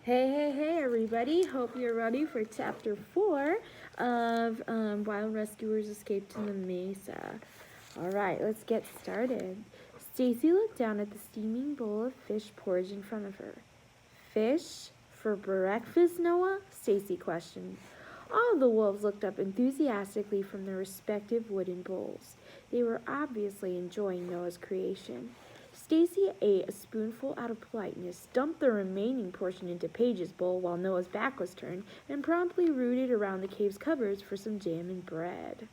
Hey, everybody. Hope you're ready for chapter 4 of Wild Rescuers Escape to the Mesa. Alright, let's get started. Stacy looked down at the steaming bowl of fish porridge in front of her. Fish? For breakfast, Noah? Stacy questioned. All of the wolves looked up enthusiastically from their respective wooden bowls. They were obviously enjoying Noah's creation. Stacy ate a spoonful out of politeness, dumped the remaining portion into Paige's bowl while Noah's back was turned, and promptly rooted around the cave's cupboards for some jam and bread.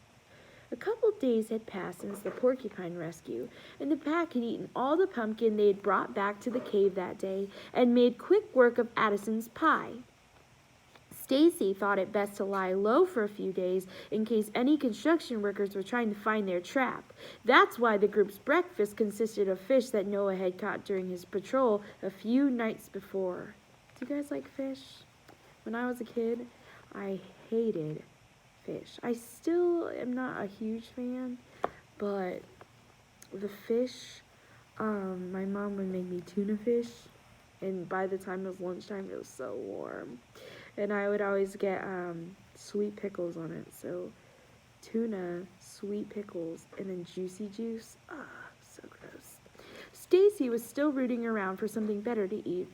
A couple days had passed since the porcupine rescue, and the pack had eaten all the pumpkin they had brought back to the cave that day and made quick work of Addison's pie. Stacy thought it best to lie low for a few days in case any construction workers were trying to find their trap. That's why the group's breakfast consisted of fish that Noah had caught during his patrol a few nights before. Do you guys like fish? When I was a kid, I hated fish. I still am not a huge fan, but the fish, my mom would make me tuna fish, and by the time it was lunchtime, it was so warm. And I would always get sweet pickles on it. So tuna, sweet pickles, and then juicy juice. So gross. Stacy was still rooting around for something better to eat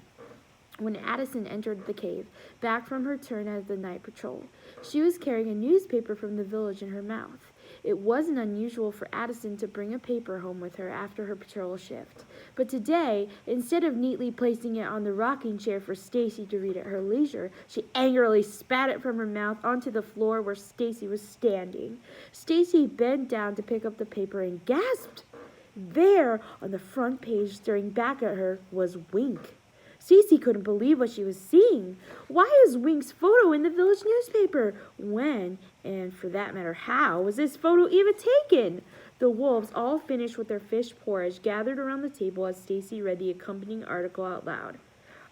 when Addison entered the cave, back from her turn as the night patrol. She was carrying a newspaper from the village in her mouth. It wasn't unusual for Addison to bring a paper home with her after her patrol shift. But today, instead of neatly placing it on the rocking chair for Stacy to read at her leisure, she angrily spat it from her mouth onto the floor where Stacy was standing. Stacy bent down to pick up the paper and gasped. There, on the front page, staring back at her, was Wink. Stacy couldn't believe what she was seeing. Why is Wink's photo in the village newspaper? When, and for that matter how, was this photo even taken? The wolves, all finished with their fish porridge, gathered around the table as Stacy read the accompanying article out loud.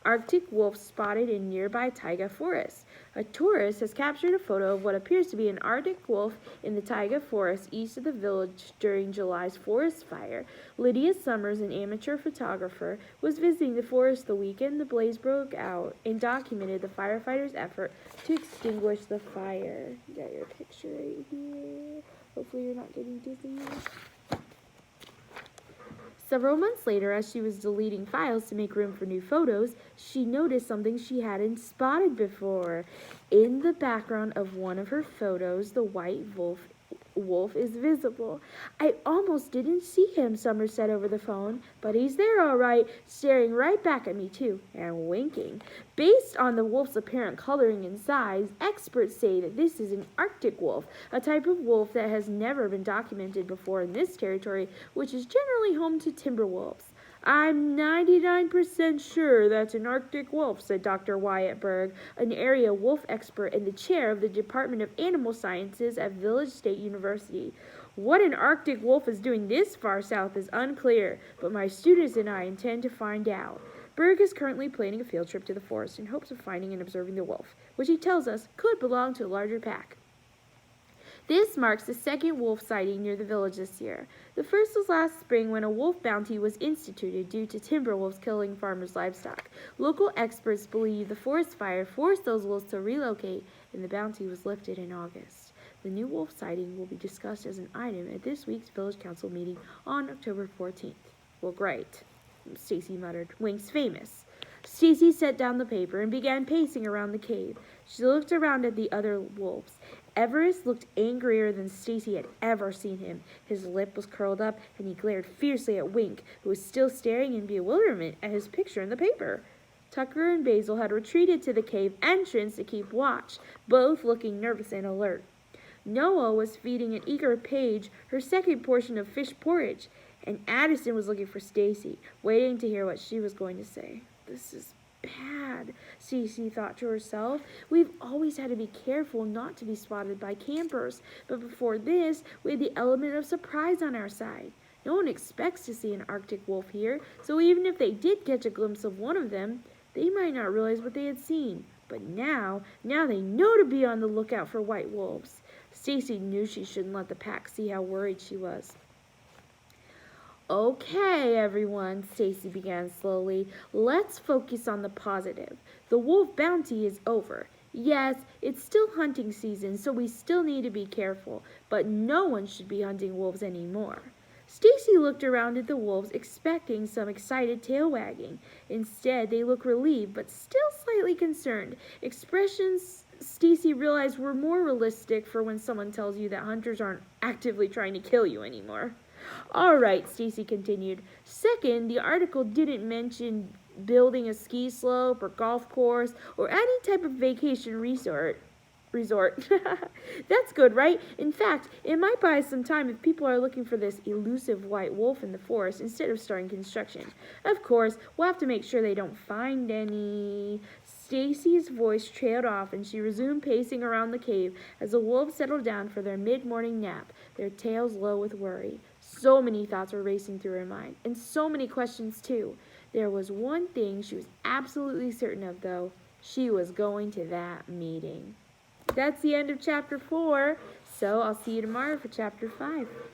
Arctic wolf spotted in nearby taiga forest. A tourist has captured a photo of what appears to be an Arctic wolf in the taiga forest east of the village during July's forest fire. Lydia Summers, an amateur photographer, was visiting the forest the weekend the blaze broke out and documented the firefighters' effort to extinguish the fire. You got your picture right here. Hopefully you're not getting dizzy. Several months later, as she was deleting files to make room for new photos, she noticed something she hadn't spotted before. In the background of one of her photos, the white wolf is visible. I almost didn't see him, Summers said over the phone, but he's there all right, staring right back at me too, and winking. Based on the wolf's apparent coloring and size, experts say that this is an Arctic wolf, a type of wolf that has never been documented before in this territory, which is generally home to timber wolves. I'm 99% sure that's an Arctic wolf, said Dr. Wyatt Berg, an area wolf expert and the chair of the Department of Animal Sciences at Village State University. What an Arctic wolf is doing this far south is unclear, but my students and I intend to find out. Berg is currently planning a field trip to the forest in hopes of finding and observing the wolf, which he tells us could belong to a larger pack. This marks the second wolf sighting near the village this year. The first was last spring when a wolf bounty was instituted due to timber wolves killing farmers' livestock. Local experts believe the forest fire forced those wolves to relocate, and the bounty was lifted in August. The new wolf sighting will be discussed as an item at this week's village council meeting on October 14th. Well, great, Stacy muttered. Wink's famous. Stacy set down the paper and began pacing around the cave. She looked around at the other wolves. Everest looked angrier than Stacy had ever seen him. His lip was curled up, and he glared fiercely at Wink, who was still staring in bewilderment at his picture in the paper. Tucker and Basil had retreated to the cave entrance to keep watch, both looking nervous and alert. Noah was feeding an eager Paige her second portion of fish porridge, and Addison was looking for Stacy, waiting to hear what she was going to say. This is bad, Stacy thought to herself. We've always had to be careful not to be spotted by campers, but before this, we had the element of surprise on our side. No one expects to see an Arctic wolf here, so even if they did catch a glimpse of one of them, they might not realize what they had seen. But now they know to be on the lookout for white wolves. Stacy knew she shouldn't let the pack see how worried she was. Okay, everyone, Stacy began slowly. Let's focus on the positive. The wolf bounty is over. Yes, it's still hunting season, so we still need to be careful, but no one should be hunting wolves anymore. Stacy looked around at the wolves, expecting some excited tail wagging. Instead, they looked relieved, but still slightly concerned. Expressions Stacy realized were more realistic for when someone tells you that hunters aren't actively trying to kill you anymore. All right, Stacy continued. Second, the article didn't mention building a ski slope or golf course or any type of vacation resort. That's good, right? In fact, it might buy us some time if people are looking for this elusive white wolf in the forest instead of starting construction. Of course, we'll have to make sure they don't find any. Stacy's voice trailed off and she resumed pacing around the cave as the wolves settled down for their mid-morning nap, their tails low with worry. So many thoughts were racing through her mind, and so many questions too. There was one thing she was absolutely certain of, though. She was going to that meeting. That's the end of chapter 4, so I'll see you tomorrow for chapter 5.